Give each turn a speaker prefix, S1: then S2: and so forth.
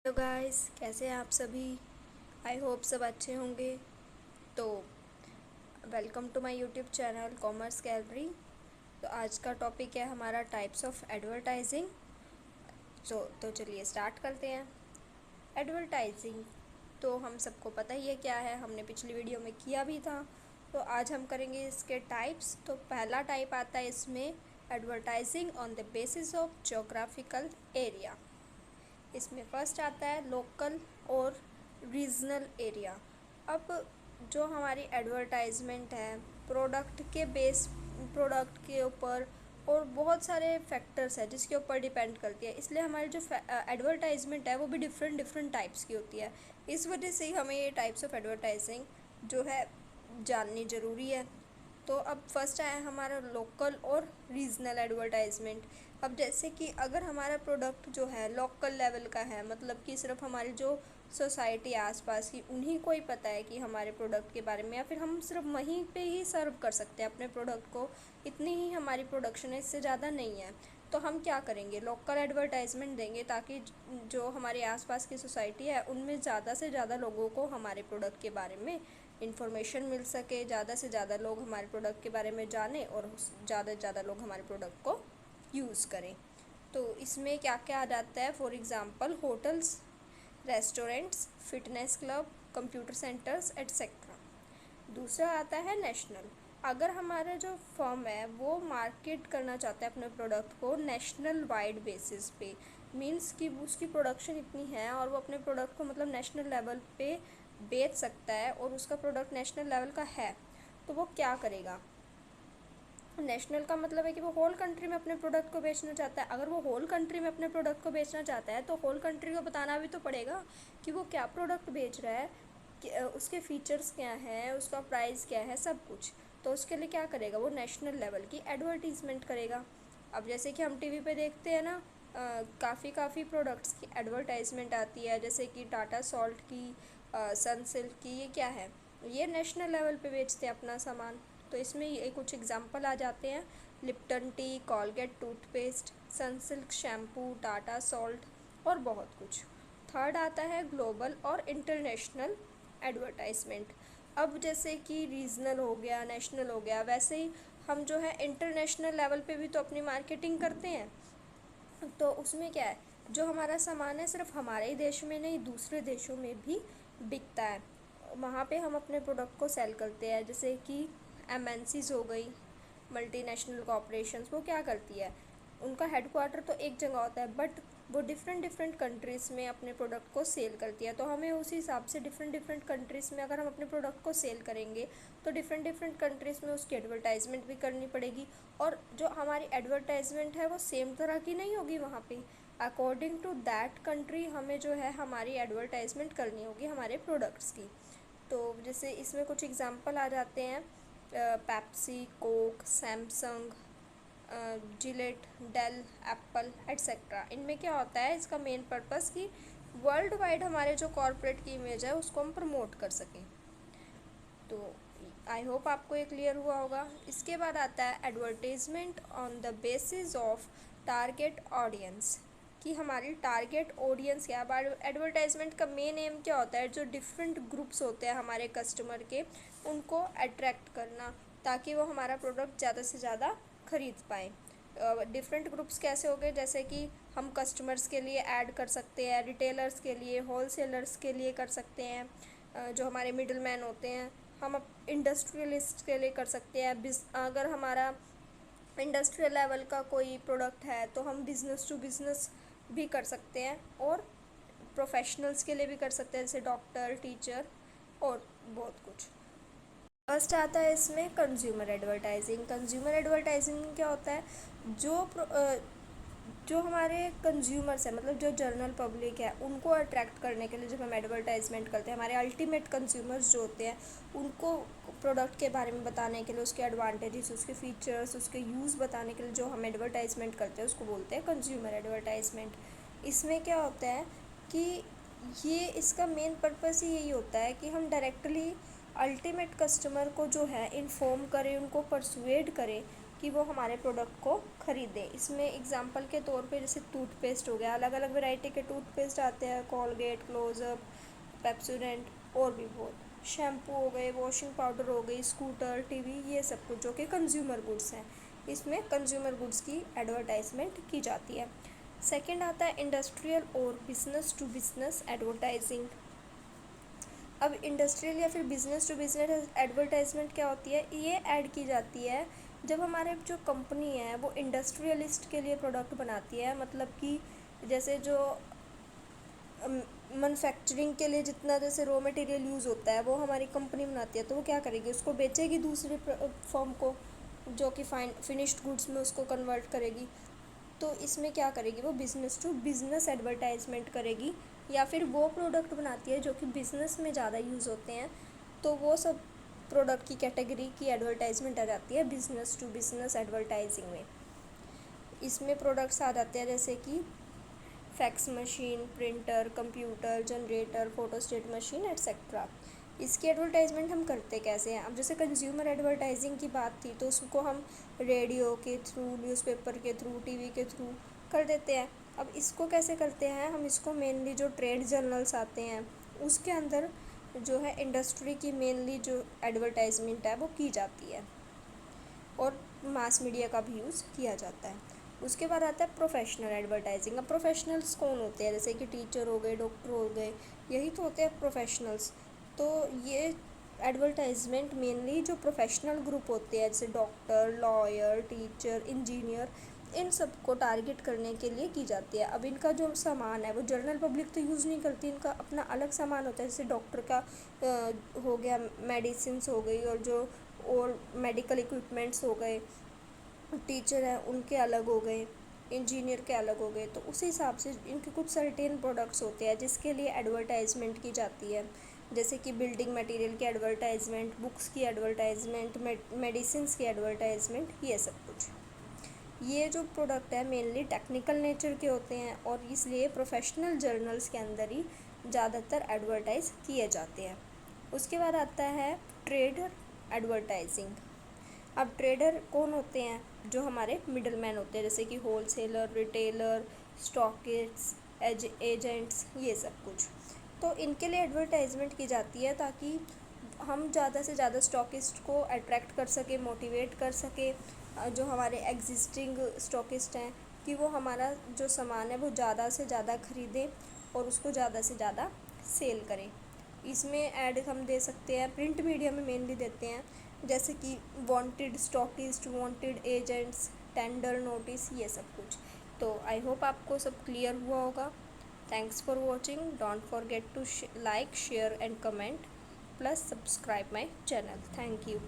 S1: Hello guys, कैसे हैं आप सभी। आई होप सब अच्छे होंगे। तो welcome to my YouTube channel commerce gallery. तो आज का टॉपिक है हमारा टाइप्स ऑफ एडवर्टाइजिंग। तो चलिए स्टार्ट करते हैं। एडवर्टाइजिंग तो हम सबको पता ही है क्या है, हमने पिछली वीडियो में किया भी था। तो आज हम करेंगे इसके टाइप्स। तो पहला टाइप आता है इसमें advertising on the basis of geographical area. इसमें फर्स्ट आता है लोकल और रीजनल एरिया। अब जो हमारी एडवर्टाइजमेंट है प्रोडक्ट के ऊपर और बहुत सारे फैक्टर्स है जिसके ऊपर डिपेंड करती है, इसलिए हमारी जो एडवर्टाइजमेंट है वो भी डिफरेंट डिफरेंट टाइप्स की होती है। इस वजह से ही हमें ये टाइप्स ऑफ एडवर्टाइजिंग जो है जाननी ज़रूरी है। तो अब फर्स्ट आया हमारा लोकल और रीजनल एडवर्टाइजमेंट। अब जैसे कि अगर हमारा प्रोडक्ट जो है लोकल लेवल का है, मतलब कि सिर्फ हमारी जो सोसाइटी आसपास की उन्हीं को ही पता है कि हमारे प्रोडक्ट के बारे में, या फिर हम सिर्फ वहीं पे ही सर्व कर सकते हैं अपने प्रोडक्ट को, इतनी ही हमारी प्रोडक्शन है, इससे ज़्यादा नहीं है। तो हम क्या करेंगे, लोकल एडवर्टाइजमेंट देंगे ताकि जो हमारे आसपास की सोसाइटी है उनमें ज़्यादा से ज़्यादा लोगों को हमारे प्रोडक्ट के बारे में इन्फॉर्मेशन मिल सके, ज़्यादा से ज़्यादा लोग हमारे प्रोडक्ट के बारे में जाने और ज़्यादा से ज़्यादा लोग हमारे प्रोडक्ट को यूज़ करें। तो इसमें क्या क्या आ जाता है, for example hotels, restaurants, fitness club, computer centres etcetera. दूसरा आता है नेशनल। अगर हमारा जो फर्म है वो मार्केट करना चाहता है अपने प्रोडक्ट को नेशनल वाइड बेसिस पे, मींस कि उसकी प्रोडक्शन इतनी है और वो अपने प्रोडक्ट को मतलब नेशनल लेवल पे बेच सकता है और उसका प्रोडक्ट नेशनल लेवल का है, तो वो क्या करेगा। नेशनल का मतलब है कि वो होल कंट्री में अपने प्रोडक्ट को बेचना चाहता है। अगर वो होल कंट्री में अपने प्रोडक्ट को बेचना चाहता है तो होल कंट्री को बताना भी तो पड़ेगा कि वो क्या प्रोडक्ट बेच रहा है, उसके फीचर्स क्या हैं, उसका प्राइस क्या है, सब कुछ। तो उसके लिए क्या करेगा, वो नेशनल लेवल की एडवर्टीज़मेंट करेगा। अब जैसे कि हम टीवी पे देखते हैं ना, काफ़ी प्रोडक्ट्स की एडवर्टाइजमेंट आती है, जैसे कि टाटा सॉल्ट की, सनसिल्क की, ये क्या है, ये नेशनल लेवल पे बेचते हैं अपना सामान। तो इसमें ये कुछ एग्जांपल आ जाते हैं, Lipton T, Colgate toothpaste, Sunsilk shampoo, Tata salt और बहुत कुछ। थर्ड आता है ग्लोबल और इंटरनेशनल एडवर्टाइजमेंट। अब जैसे कि रीजनल हो गया, नेशनल हो गया, वैसे ही हम जो है इंटरनेशनल लेवल पे भी तो अपनी मार्केटिंग करते हैं। तो उसमें क्या है, जो हमारा सामान है सिर्फ हमारे ही देश में नहीं दूसरे देशों में भी बिकता है, वहाँ पे हम अपने प्रोडक्ट को सेल करते हैं। जैसे कि एमएनसीज हो गई, मल्टीनेशनल कॉरपोरेशंस, वो क्या करती है, उनका हेडक्वार्टर तो एक जगह होता है बट वो डिफरेंट डिफरेंट कंट्रीज़ में अपने प्रोडक्ट को सेल करती है। तो हमें उसी हिसाब से डिफरेंट डिफरेंट कंट्रीज़ में अगर हम अपने प्रोडक्ट को सेल करेंगे तो डिफरेंट डिफरेंट कंट्रीज़ में उसकी एडवर्टाइजमेंट भी करनी पड़ेगी। और जो हमारी एडवर्टाइजमेंट है वो सेम तरह की नहीं होगी, वहाँ पे अकॉर्डिंग टू दैट कंट्री हमें जो है हमारी एडवर्टाइजमेंट करनी होगी हमारे प्रोडक्ट्स की। तो जैसे इसमें कुछ एग्जांपल आ जाते हैं, Pepsi, Coke, Samsung, Gillette, Dell, Apple etcetera. इनमें क्या होता है, इसका मेन पर्पस कि वर्ल्ड वाइड हमारे जो कॉरपोरेट की इमेज है उसको हम प्रमोट कर सकें। तो आई होप आपको ये क्लियर हुआ होगा। इसके बाद आता है advertisement on the basis of target audience, कि हमारी टारगेट ऑडियंस क्या है। एडवर्टाइजमेंट का मेन एम क्या होता है, जो डिफरेंट ग्रुप्स होते हैं हमारे कस्टमर के, उनको अट्रैक्ट करना ताकि वो हमारा प्रोडक्ट ज़्यादा से ज़्यादा खरीद पाएँ। डिफरेंट ग्रुप्स कैसे हो गए, जैसे कि हम कस्टमर्स के लिए ऐड कर सकते हैं, रिटेलर्स के लिए, होलसेलर्स के लिए कर सकते हैं, जो हमारे मिडिल मैन होते हैं, हम इंडस्ट्रियलिस्ट के लिए कर सकते हैं। अगर हमारा इंडस्ट्रियल लेवल का कोई प्रोडक्ट है तो हम बिज़नेस टू बिज़नेस भी कर सकते हैं और प्रोफेशनल्स के लिए भी कर सकते हैं, जैसे डॉक्टर, टीचर और बहुत कुछ। फर्स्ट आता है इसमें कंज्यूमर एडवर्टाइजिंग। कंज्यूमर एडवर्टाइजिंग क्या होता है, जो हमारे कंज्यूमर्स हैं, मतलब जो जनरल पब्लिक है, उनको अट्रैक्ट करने के लिए जब हम एडवर्टाइजमेंट करते हैं, हमारे अल्टीमेट कंज्यूमर्स जो होते हैं उनको प्रोडक्ट के बारे में बताने के लिए, उसके एडवांटेजेस, उसके फीचर्स, उसके यूज़ बताने के लिए जो हम एडवर्टाइजमेंट करते हैं उसको बोलते हैं कंज्यूमर एडवर्टाइजमेंट। इसमें क्या होता है कि ये इसका मेन पर्पस ही यही होता है कि हम डायरेक्टली अल्टीमेट कस्टमर को जो है इन्फॉर्म करें, उनको परसुएड करें कि वो हमारे प्रोडक्ट को ख़रीदें। इसमें एग्जांपल के तौर पे जैसे टूथपेस्ट हो गया, अलग अलग वैरायटी के टूथपेस्ट आते हैं, कोलगेट, क्लोज़अप, पेप्सोडेंट और भी बहुत। शैम्पू हो गए, वॉशिंग पाउडर हो गई, स्कूटर, टीवी, ये सब कुछ जो कि कंज्यूमर गुड्स हैं, इसमें कंज्यूमर गुड्स की एडवर्टाइजमेंट की जाती है। सेकंड आता है इंडस्ट्रियल और बिजनेस टू बिजनेस एडवर्टाइजिंग। अब इंडस्ट्रियल या फिर बिजनेस टू बिजनेस एडवर्टाइजमेंट क्या होती है, ये ऐड की जाती है जब हमारे जो कंपनी है वो इंडस्ट्रियलिस्ट के लिए प्रोडक्ट बनाती है, मतलब कि जैसे जो मैन्युफैक्चरिंग के लिए जितना जैसे रॉ मटेरियल यूज़ होता है वो हमारी कंपनी बनाती है, तो वो क्या करेगी, उसको बेचेगी दूसरे फर्म को, जो कि फिनिश्ड गुड्स में उसको कन्वर्ट करेगी। तो इसमें क्या करेगी, वो बिज़नेस टू बिज़नेस एडवर्टाइजमेंट करेगी। या फिर वो प्रोडक्ट बनाती है जो कि बिज़नेस में ज़्यादा यूज़ होते हैं, तो वो सब प्रोडक्ट की कैटेगरी की एडवर्टाइजमेंट आ जाती है बिज़नेस टू बिज़नेस एडवर्टाइजिंग में। इसमें प्रोडक्ट्स आ जाते हैं जैसे कि fax machine, printer, computer, generator, photostat machine etcetera. इसकी एडवर्टाइजमेंट हम करते कैसे हैं, अब जैसे कंज्यूमर एडवर्टाइजिंग की बात थी तो उसको हम रेडियो के थ्रू, न्यूज़पेपर के थ्रू, टीवी के थ्रू कर देते हैं। अब इसको कैसे करते हैं, हम इसको मेनली जो ट्रेड जर्नल्स आते हैं उसके अंदर जो है इंडस्ट्री की मेनली जो एडवर्टाइजमेंट है वो की जाती है और मास मीडिया का भी यूज़ किया जाता है। उसके बाद आता है प्रोफेशनल एडवर्टाइजिंग। अब प्रोफेशनल्स कौन होते हैं, जैसे कि टीचर हो गए, डॉक्टर हो गए, यही तो होते हैं प्रोफेशनल्स। तो ये एडवर्टाइजमेंट मेनली जो प्रोफेशनल ग्रुप होते हैं जैसे डॉक्टर, लॉयर, टीचर, इंजीनियर, इन सब को टारगेट करने के लिए की जाती है। अब इनका जो सामान है वो जनरल पब्लिक तो यूज़ नहीं करती, इनका अपना अलग सामान होता है। जैसे डॉक्टर का हो गया, मेडिसिन्स हो गई, और जो और मेडिकल इक्विपमेंट्स हो गए, टीचर हैं उनके अलग हो गए, इंजीनियर के अलग हो गए। तो उसी हिसाब से इनके कुछ सर्टेन प्रोडक्ट्स होते हैं जिसके लिए एडवर्टाइजमेंट की जाती है, जैसे कि बिल्डिंग मटेरियल की एडवर्टाइजमेंट, बुक्स की एडवर्टाइजमेंट, मेडिसिन्स की एडवर्टाइजमेंट, ये सब कुछ। ये जो प्रोडक्ट है मेनली टेक्निकल नेचर के होते हैं और इसलिए प्रोफेशनल जर्नल्स के अंदर ही ज़्यादातर एडवर्टाइज़ किए जाते हैं। उसके बाद आता है ट्रेडर एडवर्टाइजिंग। अब ट्रेडर कौन होते हैं, जो हमारे मिडल मैन होते हैं, जैसे कि होलसेलर, रिटेलर, स्टॉकिस्ट, एजेंट्स, ये सब कुछ। तो इनके लिए एडवर्टाइजमेंट की जाती है ताकि हम ज़्यादा से ज़्यादा स्टॉकिस्ट को अट्रैक्ट कर सके, मोटिवेट कर सके, जो हमारे एग्जिस्टिंग स्टॉकिस्ट हैं कि वो हमारा जो सामान है वो ज़्यादा से ज़्यादा ख़रीदें और उसको ज़्यादा से ज़्यादा सेल करें। इसमें ऐड हम दे सकते हैं, प्रिंट मीडिया में मेनली देते हैं, जैसे कि wanted stockist, wanted agents, tender notice, ये सब कुछ। तो आई होप आपको सब क्लियर हुआ होगा। Thanks for watching. Don't forget to like, share and comment, plus subscribe my channel. Thank you.